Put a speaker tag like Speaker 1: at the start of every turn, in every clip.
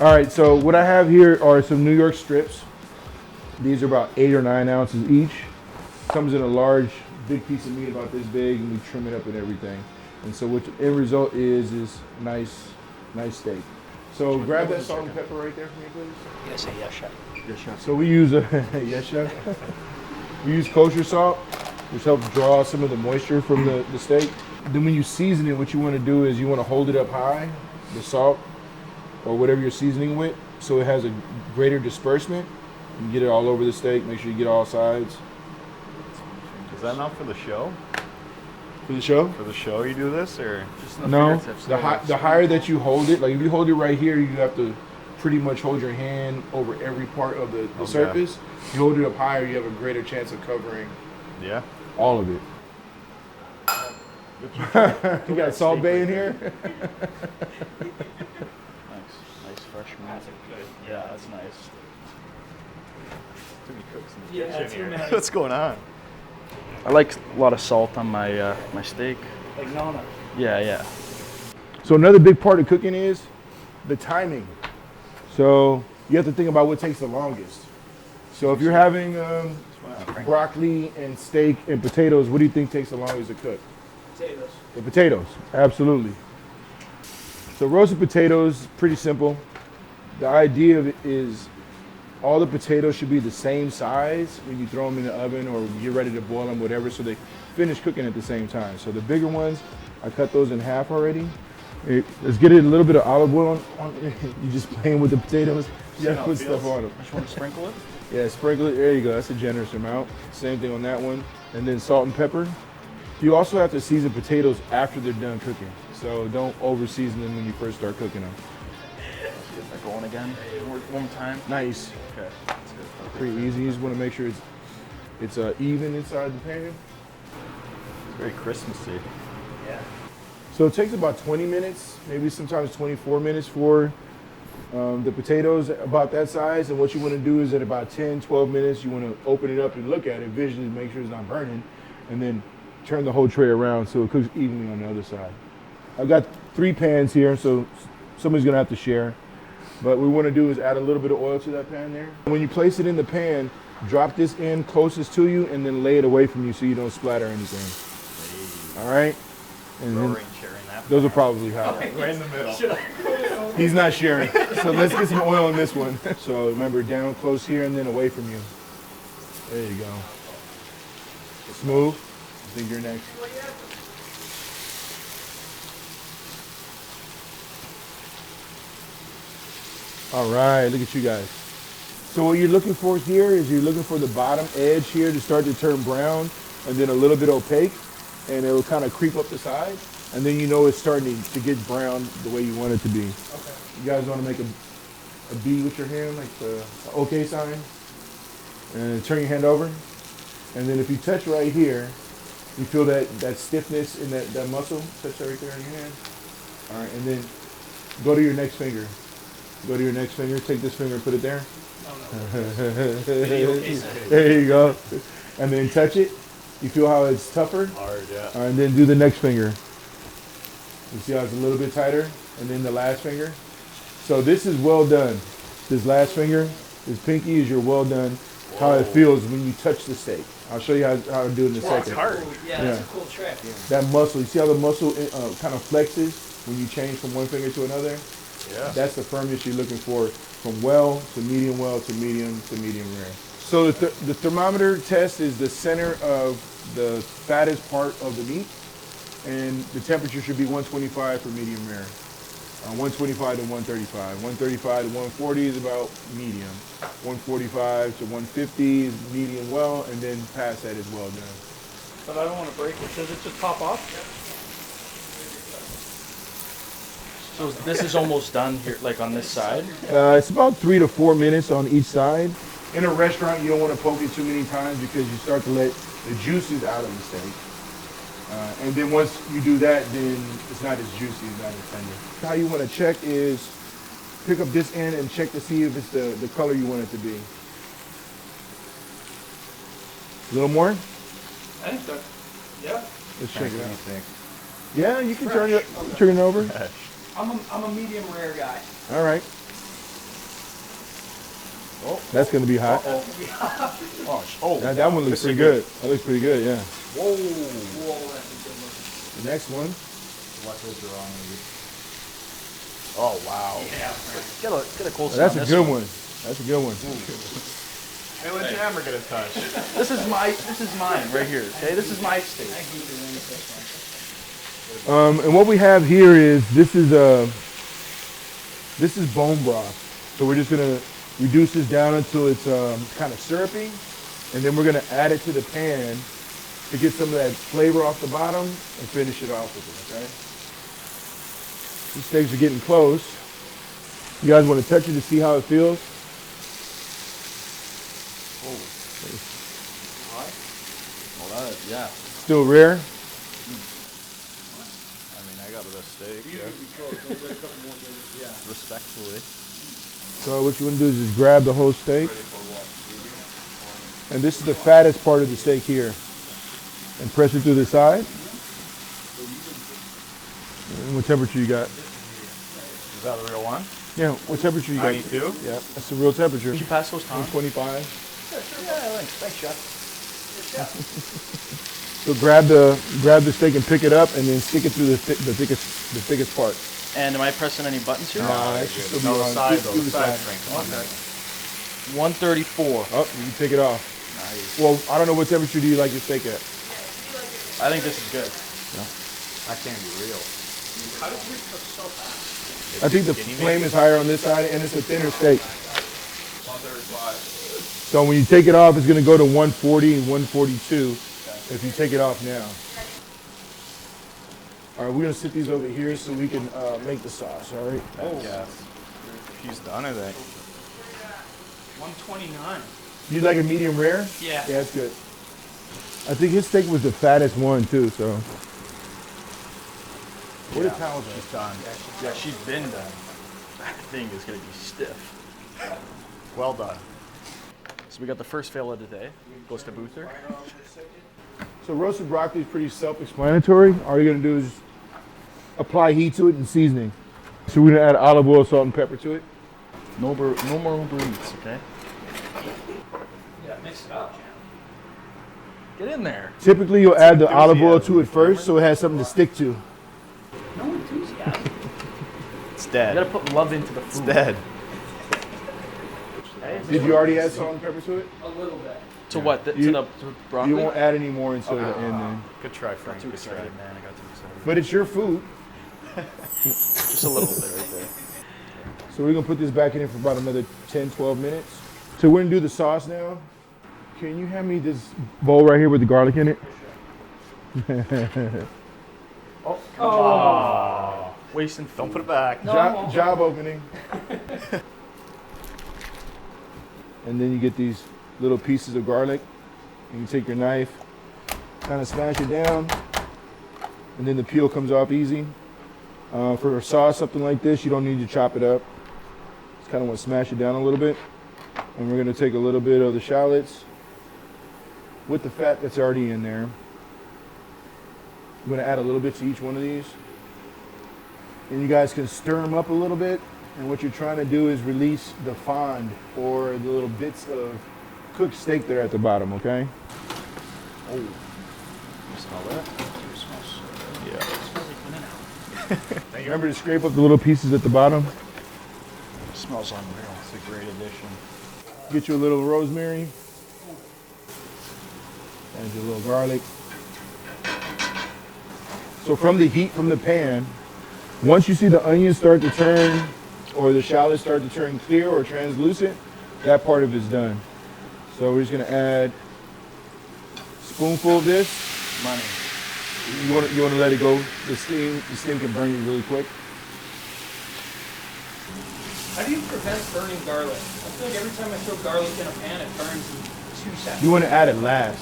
Speaker 1: All right, so what I have here are some New York strips. These are about 8 or 9 ounces each. Comes in a large, big piece of meat about this big, and we trim it up and everything. And so what the end result is nice steak. So grab that salt and pepper right there for me, please.
Speaker 2: Yes, yes, chef.
Speaker 1: Yes, chef. So we use yes, chef. We use kosher salt, which helps draw some of the moisture from the steak. Then when you season it, what you want to do is you want to hold it up high, the salt, or whatever you're seasoning with, so it has a greater disbursement. You get it all over the steak, make sure you get all sides.
Speaker 3: Is that not for the show?
Speaker 1: For the show?
Speaker 3: For the show you do this, or?
Speaker 2: Just
Speaker 1: No, the higher that you hold it, like if you hold it right here, you have to pretty much hold your hand over every part of the surface. You hold it up higher, you have a greater chance of covering all of it. You got Salt Bay in here?
Speaker 3: Nice fresh meat. Yeah, that's nice. Too many cooks in the kitchen here. What's going on?
Speaker 2: I like a lot of salt on my my steak.
Speaker 4: Like Nona.
Speaker 2: Yeah.
Speaker 1: So another big part of cooking is the timing. So you have to think about what takes the longest. So if you're having broccoli and steak and potatoes, what do you think takes the longest to cook?
Speaker 4: Potatoes.
Speaker 1: The potatoes, absolutely. So roasted potatoes, pretty simple. The idea of it is all the potatoes should be the same size when you throw them in the oven or get ready to boil them, whatever, so they finish cooking at the same time. So the bigger ones, I cut those in half already. Let's get it a little bit of olive oil on you just playing with the potatoes. You gotta put stuff on them.
Speaker 2: Just want to sprinkle it?
Speaker 1: Yeah, sprinkle it. There you go. That's a generous amount. Same thing on that one. And then salt and pepper. You also have to season potatoes after they're done cooking. So don't over season them when you first start cooking them.
Speaker 2: Let's get that going again. One more time.
Speaker 1: Nice.
Speaker 2: Okay. That's good.
Speaker 1: Pretty easy. You just want to make sure it's even inside the pan.
Speaker 3: It's very Christmassy.
Speaker 4: Yeah.
Speaker 1: So it takes about 20 minutes, maybe sometimes 24 minutes for the potatoes about that size. And what you want to do is at about 10, 12 minutes, you want to open it up and look at it visually, make sure it's not burning, and then turn the whole tray around so it cooks evenly on the other side. I've got 3 pans here, so somebody's gonna have to share. But what we wanna do is add a little bit of oil to that pan there. When you place it in the pan, drop this in closest to you and then lay it away from you so you don't splatter anything. All right? And then, those are probably hot.
Speaker 3: Right in the middle.
Speaker 1: He's not sharing. So let's get some oil on this one. So remember, down close here and then away from you. There you go. Smooth. I think you're next. All right, look at you guys. So what you're looking for here is you're looking for the bottom edge here to start to turn brown and then a little bit opaque, and it'll kind of creep up the side, and then you know it's starting to get brown the way you want it to be. Okay. You guys want to make a B with your hand, like the OK sign, and turn your hand over, and then if you touch right here, you feel that stiffness in that muscle. Touch that right there in your hand. All right, and then go to your next finger. Go to your next finger. Take this finger and put it there. There you go. And then touch it. You feel how it's tougher?
Speaker 3: Hard, yeah.
Speaker 1: All right, and then do the next finger. You see how it's a little bit tighter? And then the last finger. So this is well done. This last finger, this pinky is your well done. How it feels when you touch the steak. I'll show you how to do it in a second.
Speaker 3: It's hard.
Speaker 4: Yeah, that's a cool trick.
Speaker 1: That muscle, you see how the muscle kind of flexes when you change from one finger to another?
Speaker 3: Yeah.
Speaker 1: That's the firmness you're looking for, from well to medium rare. So the thermometer test is the center of the fattest part of the meat, and the temperature should be 125 for medium rare. 125 to 135. 135 to 140 is about medium. 145 to 150 is medium well, and then past that is well done.
Speaker 4: But I don't want to break it. Does it just pop off?
Speaker 2: So this is almost done here, like on this side?
Speaker 1: It's about 3 to 4 minutes on each side. In a restaurant, you don't want to poke it too many times because you start to let the juices out of the steak. And then once you do that, then it's not as juicy, it's not as tender. How you want to check is pick up this end and check to see if it's the color you want it to be. A little more?
Speaker 4: I think so. Yeah.
Speaker 1: Let's check it
Speaker 3: What do you
Speaker 1: out.
Speaker 3: think?
Speaker 1: Yeah, you can turn it over.
Speaker 4: I'm a medium rare guy.
Speaker 1: All right. That's gonna be hot. That one looks pretty good. That looks pretty good, yeah.
Speaker 2: Whoa.
Speaker 4: Whoa, that's a good look.
Speaker 1: The next one.
Speaker 3: What is wrong with
Speaker 2: Oh wow.
Speaker 4: Yeah.
Speaker 2: Get a close.
Speaker 1: That's a good one. That's a good one.
Speaker 3: you? Hey, let your hammer get a touch.
Speaker 2: This is mine right here. Okay, this is my steak.
Speaker 4: I keep it in this one.
Speaker 1: And what we have here is this is bone broth. So we're just gonna reduce this down until it's kind of syrupy, and then we're gonna add it to the pan to get some of that flavor off the bottom and finish it off with it. Okay. These steaks are getting close. You guys want to touch it to see how it feels?
Speaker 2: Well, yeah.
Speaker 1: Still rare.
Speaker 3: I mean, I got the best steak. Yeah. Respectfully.
Speaker 1: So what you want to do is just grab the whole steak. And this is the fattest part of the steak here. And press it through the side. And what temperature you got?
Speaker 3: Is that the real one?
Speaker 1: Yeah, what temperature you got?
Speaker 3: 92?
Speaker 1: Yeah, that's the real temperature.
Speaker 2: Did you pass those times?
Speaker 1: 125.
Speaker 2: Yeah, thanks, Chef.
Speaker 1: So grab the steak and pick it up, and then stick it through the thickest part.
Speaker 2: And am I pressing any buttons here?
Speaker 1: Nah, it should still be
Speaker 3: No, the
Speaker 1: on.
Speaker 3: side,
Speaker 1: Do
Speaker 3: though.
Speaker 1: the
Speaker 3: The side
Speaker 1: side.
Speaker 3: shrink.
Speaker 2: 134.
Speaker 1: Oh, you take it off.
Speaker 2: Nice.
Speaker 1: Well, I don't know what temperature do you like your steak at?
Speaker 2: I think this is good.
Speaker 3: That can't be real.
Speaker 4: How did you cook so fast?
Speaker 1: I think the flame is higher on this side, and it's a thinner steak.
Speaker 4: 135.
Speaker 1: So when you take it off, it's going to go to 140 and 142 if you take it off now. All right, we're going to sit these over here so we can make the sauce, all right?
Speaker 3: Yes. He's done, I think.
Speaker 4: 129.
Speaker 1: You like a medium rare?
Speaker 4: Yeah.
Speaker 1: Yeah, that's good. I think his steak was the fattest one, too, so. What are the towels
Speaker 3: She's done.
Speaker 2: Yeah, she's been done. That thing is gonna be stiff.
Speaker 3: Well done.
Speaker 2: So we got the first fail of the day. Goes to Boother.
Speaker 1: So roasted broccoli is pretty self-explanatory. All you're gonna do is apply heat to it and seasoning. So we're gonna add olive oil, salt, and pepper to it.
Speaker 2: No more Uber Eats, okay?
Speaker 4: Yeah, mix it up, Jam.
Speaker 2: Get in there.
Speaker 1: Typically, you'll add the olive oil to it first so it has something to stick to.
Speaker 4: No enthusiasm.
Speaker 3: It's
Speaker 2: You
Speaker 3: dead.
Speaker 2: gotta put love into the
Speaker 3: It's
Speaker 2: food.
Speaker 3: dead.
Speaker 1: Did you already add salt and pepper to it?
Speaker 4: A little bit.
Speaker 2: To what? To
Speaker 1: You-
Speaker 2: the broccoli?
Speaker 1: You won't add any more until the end then.
Speaker 3: Good try,
Speaker 2: Got
Speaker 3: Frank.
Speaker 2: too
Speaker 3: Good try.
Speaker 2: excited, man. I got too excited.
Speaker 1: But it's your food.
Speaker 2: Just a little bit right there.
Speaker 1: So we're gonna put this back in for about another 10, 12 minutes. So we're gonna do the sauce now. Can you hand me this bowl right here with the garlic in it?
Speaker 2: Wasting food.
Speaker 3: Don't put it back.
Speaker 4: No, I won't.
Speaker 1: Job opening. And then you get these little pieces of garlic. And you take your knife, kind of smash it down, and then the peel comes off easy. For a sauce, something like this, you don't need to chop it up. Just kind of want to smash it down a little bit. And we're going to take a little bit of the shallots with the fat that's already in there. I'm going to add a little bit to each one of these. And you guys can stir them up a little bit. And what you're trying to do is release the fond or the little bits of cooked steak there at the bottom, okay?
Speaker 2: Oh. You smell that?
Speaker 3: Yeah.
Speaker 1: Remember to scrape up the little pieces at the bottom.
Speaker 2: Smells unreal.
Speaker 3: It's a great addition.
Speaker 1: Get you a little rosemary. Add your little garlic. So from the heat from the pan, once you see the onions start to turn or the shallots start to turn clear or translucent, that part of it's done. So we're just gonna add a spoonful of this.
Speaker 2: Money.
Speaker 1: You wanna let it go. The steam can burn you really quick.
Speaker 4: How do you prevent burning garlic? I feel like every time I throw garlic in a pan, it burns in 2 seconds.
Speaker 1: You wanna add it last.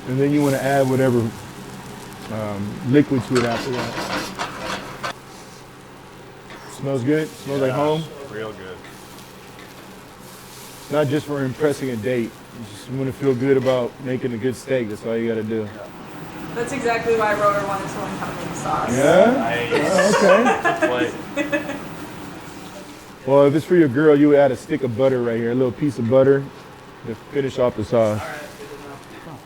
Speaker 1: And then you wanna add whatever liquid to it after that. Smells good? Smells like home?
Speaker 3: Real good.
Speaker 1: Not just for impressing a date. You just want to feel good about making a good steak. That's all you got to do.
Speaker 5: That's exactly why Rotor wanted to learn how to make sauce.
Speaker 1: Yeah?
Speaker 3: Nice.
Speaker 1: Oh, okay.
Speaker 2: Play.
Speaker 1: Well, if it's for your girl, you would add a stick of butter right here, a little piece of butter to finish off the sauce.
Speaker 4: All right, good enough.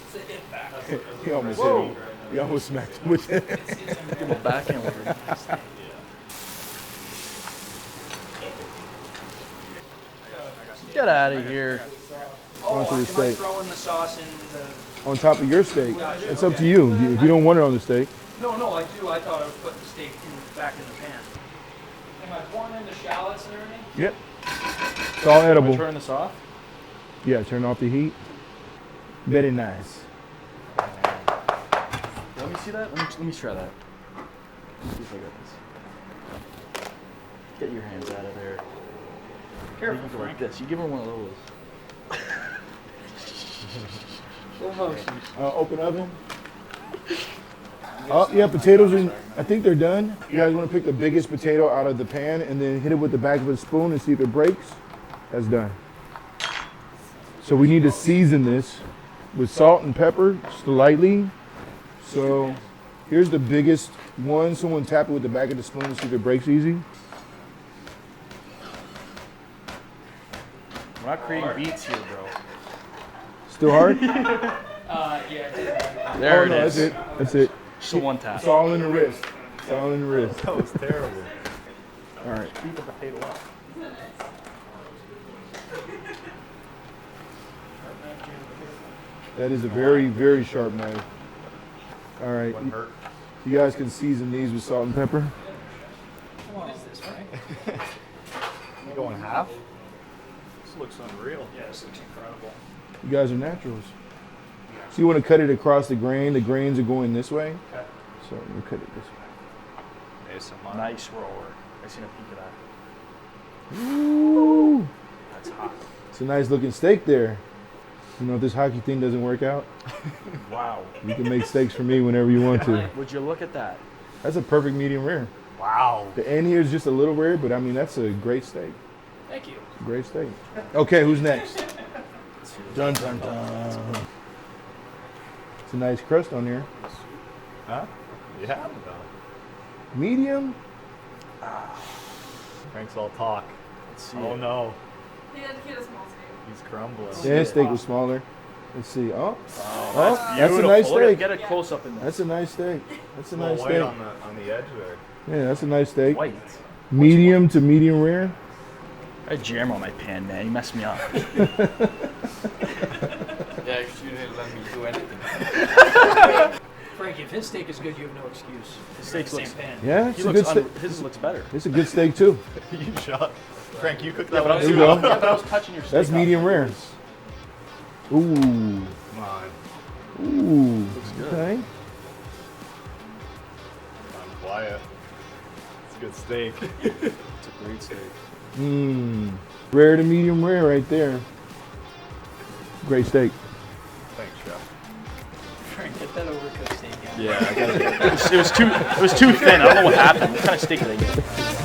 Speaker 4: It's a hit back.
Speaker 1: He almost hit him. He almost smacked him with it.
Speaker 2: Give him a backhand with her. Get out of here.
Speaker 1: Onto the
Speaker 4: Am I
Speaker 1: steak.
Speaker 4: throwing the sauce in the...
Speaker 1: On top of your steak. It's up to you. If you don't want it on the steak.
Speaker 4: No, I do. I thought I was putting the steak back in the pan. Am I pouring in the shallots and everything?
Speaker 1: Yep. It's all edible.
Speaker 2: Turn this off.
Speaker 1: Yeah, turn off the heat. Very nice.
Speaker 2: Let me see that. Let me try that. Let's see if I got this. Get your hands out of there.
Speaker 4: Careful,
Speaker 2: You go
Speaker 4: Frank.
Speaker 2: like this. You give her one of those.
Speaker 1: Open oven. Oh, yeah, potatoes are, I think they're done. You guys want to pick the biggest potato out of the pan and then hit it with the back of a spoon and see if it breaks? That's done. So we need to season this with salt and pepper slightly. So here's the biggest one. Someone tap it with the back of the spoon and see if it breaks easy.
Speaker 2: We're not creating beats here, bro.
Speaker 1: Still hard?
Speaker 4: Yeah.
Speaker 2: There it
Speaker 1: That's
Speaker 2: is.
Speaker 1: it. That's it.
Speaker 2: Just a one tap.
Speaker 1: It's all in the wrist. It's all in the wrist.
Speaker 3: That was terrible.
Speaker 1: All right.
Speaker 2: Beat the potato up.
Speaker 1: That is a very, very sharp knife. All right.
Speaker 3: Wouldn't hurt.
Speaker 1: You guys can season these with salt and pepper.
Speaker 4: What is this, Frank?
Speaker 3: You going half? This looks unreal.
Speaker 4: Yeah, this looks incredible.
Speaker 1: You guys are naturals. So you want to cut it across the grain. The grains are going this way.
Speaker 4: Okay.
Speaker 1: So you cut it this way.
Speaker 3: ASMR.
Speaker 2: Nice roller. I seen a peek of that.
Speaker 1: Ooh.
Speaker 2: That's hot.
Speaker 1: It's a nice looking steak there. You know, if this hockey thing doesn't work out,
Speaker 2: Wow.
Speaker 1: you can make steaks for me whenever you want to.
Speaker 2: Would you look at that?
Speaker 1: That's a perfect medium rare.
Speaker 3: Wow.
Speaker 1: The end here is just a little rare, but I mean, that's a great steak.
Speaker 4: Thank you.
Speaker 1: Great steak. Okay, who's next? Dun, dun, dun. It's a nice crust on here.
Speaker 3: Huh? Yeah.
Speaker 1: Medium?
Speaker 3: Frank's all talk.
Speaker 2: Let's see.
Speaker 3: Oh no.
Speaker 5: He had a small steak.
Speaker 3: He's crumbling.
Speaker 1: Yeah, steak was smaller. Let's see. Oh,
Speaker 2: That's
Speaker 1: that's a nice
Speaker 2: Look at-
Speaker 1: steak.
Speaker 2: Get a close up in there.
Speaker 1: That's a nice steak. That's a
Speaker 3: A little
Speaker 1: nice
Speaker 3: white
Speaker 1: steak.
Speaker 3: on the edge there.
Speaker 1: Yeah, that's a nice steak.
Speaker 2: White.
Speaker 1: Medium to medium rare.
Speaker 2: I had jam on my pan, man. You messed me up.
Speaker 6: Yeah, you didn't let me do anything.
Speaker 4: Frank, if his steak is good, you have no excuse.
Speaker 2: His steak
Speaker 4: It's the
Speaker 2: looks.
Speaker 4: same pan.
Speaker 1: Yeah,
Speaker 2: He
Speaker 1: it's a
Speaker 2: looks
Speaker 1: good steak.
Speaker 2: his looks better.
Speaker 1: It's a good steak too.
Speaker 3: You shot. Frank, you cooked
Speaker 2: Yeah,
Speaker 3: that
Speaker 2: but I
Speaker 3: one
Speaker 2: was,
Speaker 1: There
Speaker 3: too.
Speaker 1: you go.
Speaker 2: yeah, but I was touching your steak.
Speaker 1: That's
Speaker 2: up.
Speaker 1: medium rare. Ooh.
Speaker 3: Come on.
Speaker 1: Ooh.
Speaker 2: good.
Speaker 1: Okay.
Speaker 3: I'm quiet. It's a good steak.
Speaker 2: It's a great steak.
Speaker 1: Mmm. Rare to medium rare right there. Great steak.
Speaker 3: Thanks, Chef.
Speaker 4: Frank, get that overcooked steak out.
Speaker 2: Yeah, I got it. It was too thin. I don't know what happened. What kind of steak did I get?